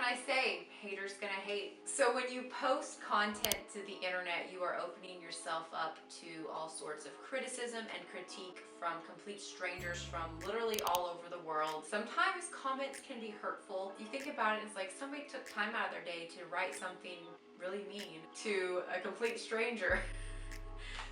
I say? Haters gonna hate. So when you post content to the internet, you are opening yourself up to all sorts of criticism and critique from complete strangers from literally all over the world. Sometimes comments can be hurtful. You think about it, it's like somebody took time out of their day to write something really mean to a complete stranger.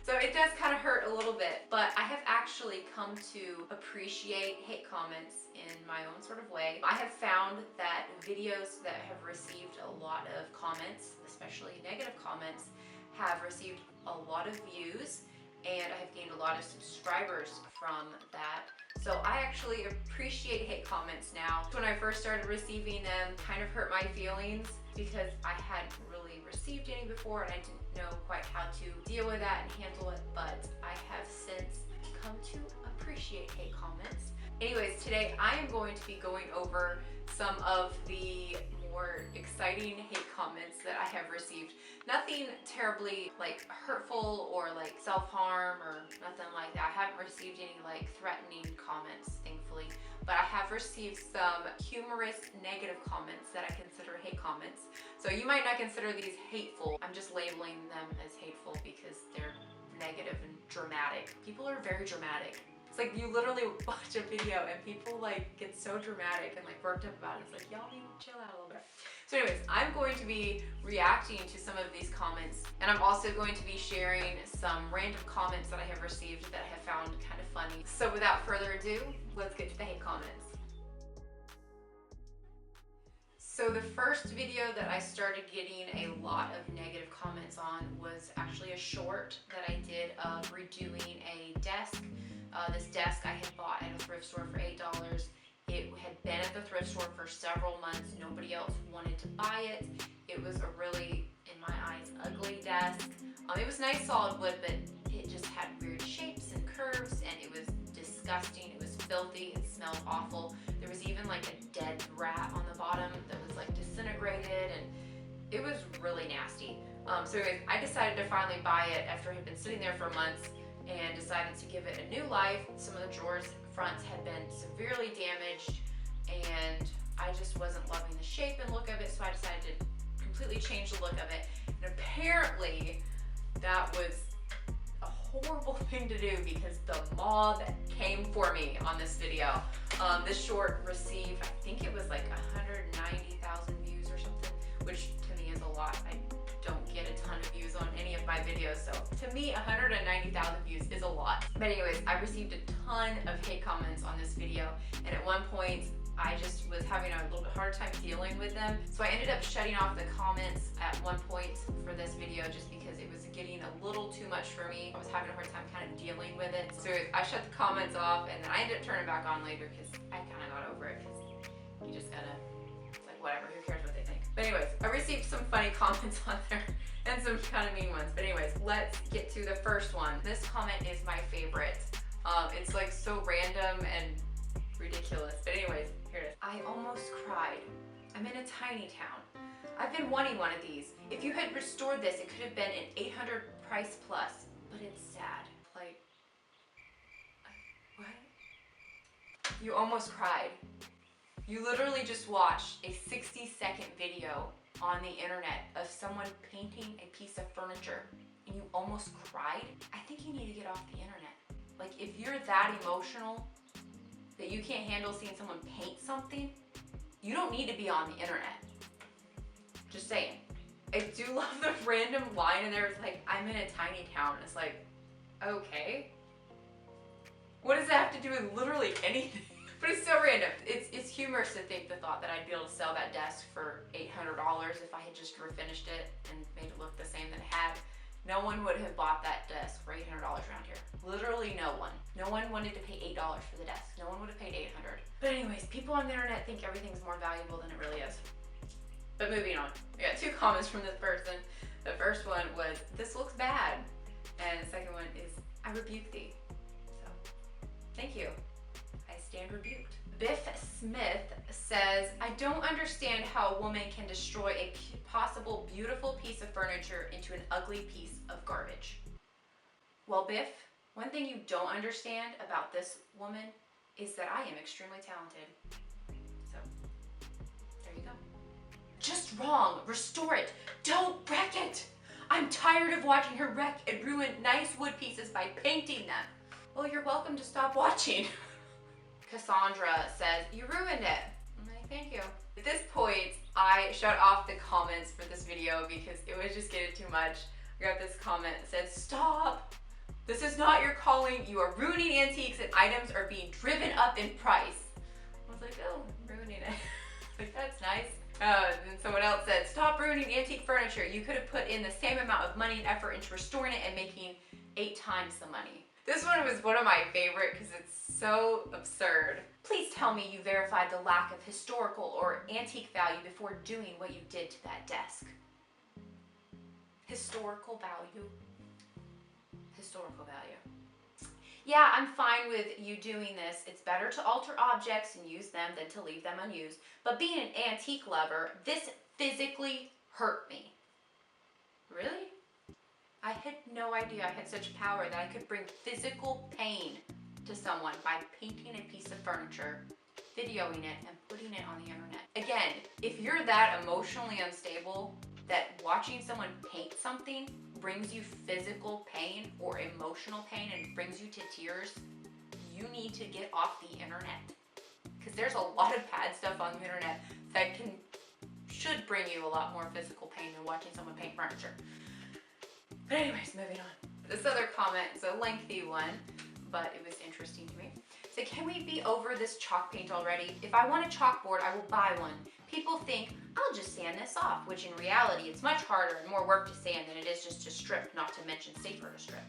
So it does kind of hurt a little bit, but I have actually come to appreciate hate comments in my own sort of way. I have found that videos that have received a lot of comments, especially negative comments, have received a lot of views, and I have gained a lot of subscribers from that. So I actually appreciate hate comments now. When I first started receiving them, kind of hurt my feelings because I hadn't really received any before and I didn't know quite how to deal with that and handle it, but I have since come to appreciate hate comments. Anyways, today I am going to be going over some of the more exciting hate comments that I have received. Nothing terribly like hurtful or like self-harm or nothing like that. I haven't received any like threatening comments, thankfully, but I have received some humorous negative comments that I consider hate comments. So you might not consider these hateful. I'm just labeling them as hateful because they're negative and dramatic. People are very dramatic. It's like you literally watch a video and people like get so dramatic and like worked up about it. It's like, y'all need to chill out a little bit. So anyways, I'm going to be reacting to some of these comments, and I'm also going to be sharing some random comments that I have received that I have found kind of funny. So without further ado, let's get to the hate comments. So the first video that I started getting a lot of negative comments on was actually a short that I did of redoing a desk. This desk I had bought at a thrift store for $8. It had been at the thrift store for several months. Nobody else wanted to buy it. It was a really, in my eyes, ugly desk. It was nice solid wood, but it just had weird shapes and curves, and it was disgusting. It was filthy. It smelled awful. There was even like a dead rat on the bottom that was like disintegrated, and it was really nasty. So anyways, I decided to finally buy it after it had been sitting there for months, and decided to give it a new life. Some of the drawers fronts had been severely damaged, and I just wasn't loving the shape and look of it, so I decided to completely change the look of it. And apparently that was a horrible thing to do because the mob came for me on this video. This short received, I think it was like 190,000 views or something, which to me is a lot. I don't get a ton of views on any of my videos, so to me 190,000 views is a lot. But anyways, I received a ton of hate comments on this video, and at one point I just was having a little bit harder time dealing with them, so I ended up shutting off the comments at one point for this video just because it was getting a little too much for me. I was having a hard time kind of dealing with it, so I shut the comments off, and then I ended up turning back on later because I kind of got over it, because you just gotta, like, whatever, who cares what they think. But anyways, I received some funny comments on there and some kind of mean ones. But anyways, let's get to the first one. This comment is my favorite. It's like so random and ridiculous. But anyways, here it is. I almost cried. I'm in a tiny town. I've been wanting one of these. If you had restored this, it could have been an 800 price plus, but it's sad. Like, what? You almost cried. You literally just watched a 60-second video on the internet of someone painting a piece of furniture and you almost cried? I think you need to get off the internet. Like, if you're that emotional that you can't handle seeing someone paint something, you don't need to be on the internet. Just saying. I do love the random line in there. It's like, I'm in a tiny town. It's like, okay. What does that have to do with literally anything? But it's so random. It's humorous to think the thought that I'd be able to sell that desk for $800 if I had just refinished it and made it look the same that it had. No one would have bought that desk for $800 around here. Literally no one. No one wanted to pay $8 for the desk. No one would have paid $800. But anyways, people on the internet think everything's more valuable than it really is. But moving on. I got two comments from this person. The first one was, this looks bad. And the second one is, I rebuke thee. So, thank you. I stand rebuked. Biff Smith says, I don't understand how a woman can destroy a possible beautiful piece of furniture into an ugly piece of garbage. Well, Biff, one thing you don't understand about this woman is that I am extremely talented. So, there you go. It's wrong. Restore it. Don't wreck it. I'm tired of watching her wreck and ruin nice wood pieces by painting them. Well, you're welcome to stop watching. Cassandra says, you ruined it. I'm like, thank you. At this point, I shut off the comments for this video because it was just getting too much. I got this comment that said, stop. This is not your calling. You are ruining antiques and items are being driven up in price. I was like, oh, I'm ruining it. Like, that's nice. And someone else said, stop ruining antique furniture. You could have put in the same amount of money and effort into restoring it and making 8 times the money. This one was one of my favorite because it's so absurd. Please tell me you verified the lack of historical or antique value before doing what you did to that desk. Historical value. Historical value. Yeah, I'm fine with you doing this. It's better to alter objects and use them than to leave them unused. But being an antique lover, this physically hurt me. Really? I had no idea I had such power that I could bring physical pain to someone by painting a piece of furniture, videoing it, and putting it on the internet. Again, if you're that emotionally unstable that watching someone paint something brings you physical pain or emotional pain and brings you to tears, you need to get off the internet. Because there's a lot of bad stuff on the internet that should bring you a lot more physical pain than watching someone paint furniture. But anyways, moving on. This other comment is a lengthy one, but it was interesting to me. So can we be over this chalk paint already? If I want a chalkboard, I will buy one. People think, I'll just sand this off, which in reality, it's much harder and more work to sand than it is just to strip, not to mention safer to strip,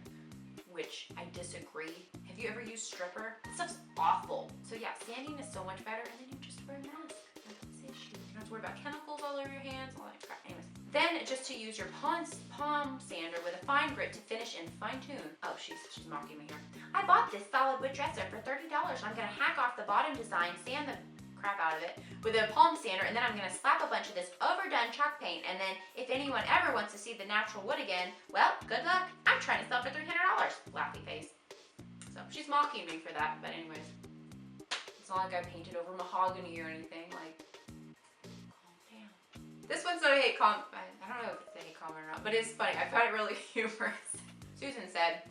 which I disagree. Have you ever used stripper? That stuff's awful. So yeah, sanding is so much better, and then you just wear a mask. That's the issue. You don't have to worry about chemicals all over your hands, all that crap. Anyways. Then just to use your palm sander with a fine grit to finish and fine tune. Oh, she's mocking me here. I bought this solid wood dresser for $30. I'm gonna hack off the bottom design, sand the crap out of it with a palm sander, and then I'm gonna slap a bunch of this overdone chalk paint, and then if anyone ever wants to see the natural wood again, well, good luck. I'm trying to sell for $300. Laughy face. So she's mocking me for that, but anyways. It's not like I painted over mahogany or anything, like, calm down. This one's not a hate comment. I don't know if it's a hate comment or not, but it's funny. I found it really humorous. Susan said,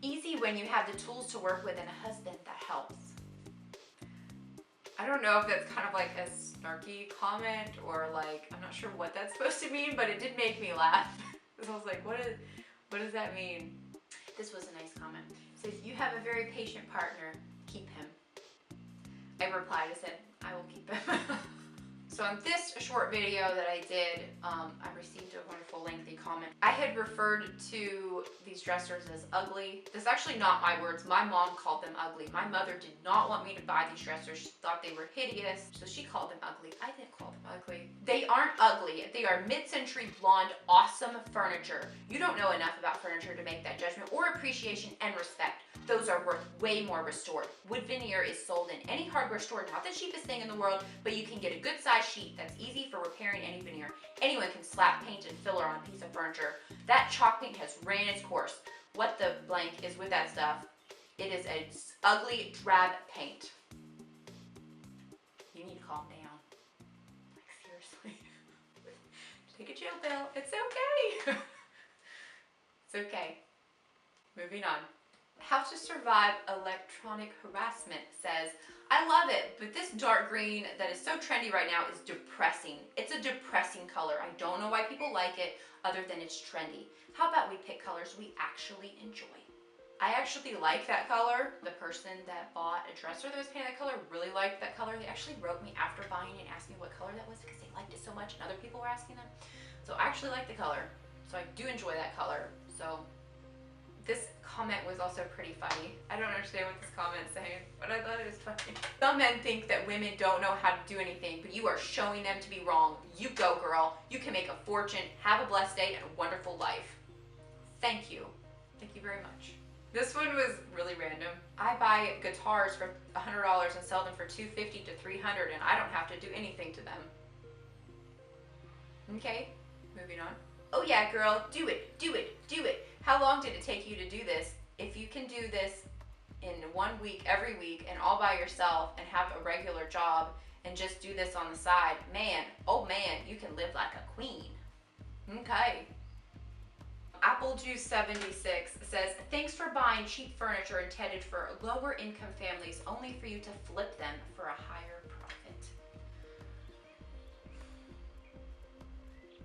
easy when you have the tools to work with and a husband that helps. I don't know if that's kind of like a snarky comment or like, I'm not sure what that's supposed to mean, but it did make me laugh. Because I was like, what does that mean? This was a nice comment. It says, you have a very patient partner, keep him. I replied, I said, I will keep him. So on this short video that I did, I received a wonderful lengthy comment. I had referred to these dressers as ugly. This is actually not my words. My mom called them ugly. My mother did not want me to buy these dressers. She thought they were hideous, so she called them ugly. I didn't call them ugly. They aren't ugly. They are mid-century blonde, awesome furniture. You don't know enough about furniture to make that judgment or appreciation and respect. Those are worth way more restored. Wood veneer is sold in any hardware store, not the cheapest thing in the world, but you can get a good size sheet that's easy for repairing any veneer. Anyone can slap paint and filler on a piece of furniture. That chalk paint has ran its course. What the blank is with that stuff? It is an ugly, drab paint. You need to calm down. Like, seriously. Take a chill pill. It's okay. It's okay. Moving on. How to Survive Electronic Harassment says, I love it, but this dark green that is so trendy right now is depressing. It's a depressing color. I don't know why people like it other than it's trendy. How about we pick colors we actually enjoy? I actually like that color. The person that bought a dresser that was painted that color really liked that color. They actually wrote me after buying it and asked me what color that was because they liked it so much and other people were asking them. So I actually like the color. So I do enjoy that color. So this comment was also pretty funny. I don't understand what this comment's saying, but I thought it was funny. Some men think that women don't know how to do anything, but you are showing them to be wrong. You go, girl. You can make a fortune, have a blessed day, and a wonderful life. Thank you. Thank you very much. This one was really random. I buy guitars for $100 and sell them for $250 to $300, and I don't have to do anything to them. Okay, moving on. Oh yeah, girl, do it, do it, do it. How long did it take you to do this? If you can do this in 1 week, every week, and all by yourself, and have a regular job, and just do this on the side, man, oh man, you can live like a Okay. Applejuice76 says, thanks for buying cheap furniture intended for lower income families only for you to flip them for a higher profit.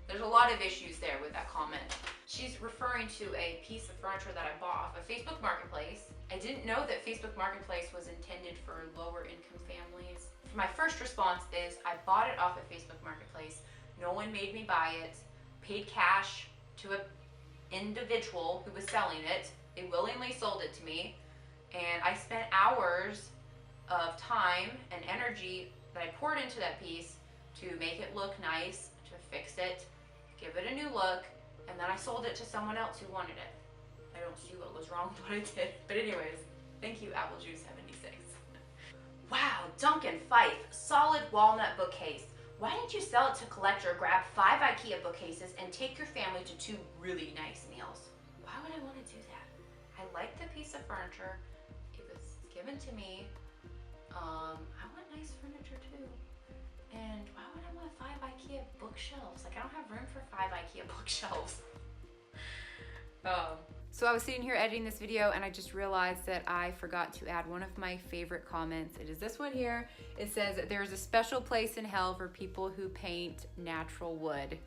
There's a lot of issues there with that comment. She's referring to a piece of furniture that I bought off of Facebook Marketplace. I didn't know that Facebook Marketplace was intended for lower income families. My first response is I bought it off of Facebook Marketplace. No one made me buy it. Paid cash to an individual who was selling it. They willingly sold it to me. And I spent hours of time and energy that I poured into that piece to make it look nice, to fix it, give it a new look, and then I sold it to someone else who wanted it. I don't see what was wrong with what I did. But anyways, thank you, Applejuice76. Wow, Duncan Fife, solid walnut bookcase. Why didn't you sell it to collector, grab 5 IKEA bookcases, and take your family to 2 really nice meals? Why would I want to do that? I like the piece of furniture. It was given to me. I want nice furniture too. And why would I want 5 IKEA bookshelves? Like, I don't have room for 5 IKEA bookshelves. So I was sitting here editing this video and I just realized that I forgot to add one of my favorite comments. It is this one here. It says, there's a special place in hell for people who paint natural wood.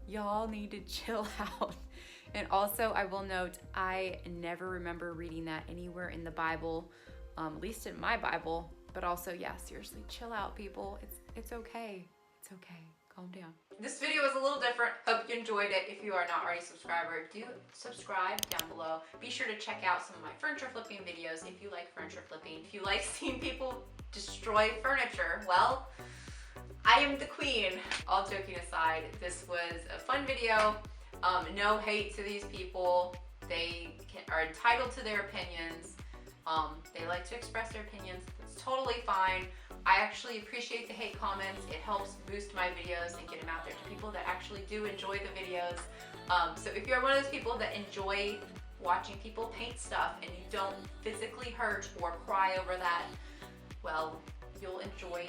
Y'all need to chill out. And also I will note, I never remember reading that anywhere in the Bible, at least in my Bible. But also, yeah, seriously, chill out, people. It's okay. It's okay. Calm down. This video was a little different. Hope you enjoyed it. If you are not already a subscriber, do subscribe down below. Be sure to check out some of my furniture flipping videos if you like furniture flipping. If you like seeing people destroy furniture, well, I am the queen. All joking aside, this was a fun video. No hate to these people. They are entitled to their opinions. They like to express their opinions. It's totally fine. I actually appreciate the hate comments. It helps boost my videos and get them out there to people that actually do enjoy the videos. So if you're one of those people that enjoy watching people paint stuff and you don't physically hurt or cry over that, well, you'll enjoy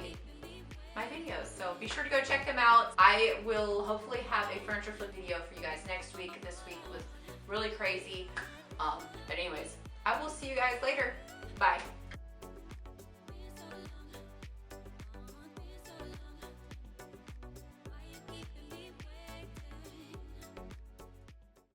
my videos. So be sure to go check them out. I will hopefully have a furniture flip video for you guys next week. This week was really crazy. But anyways, I will see you guys later. Bye.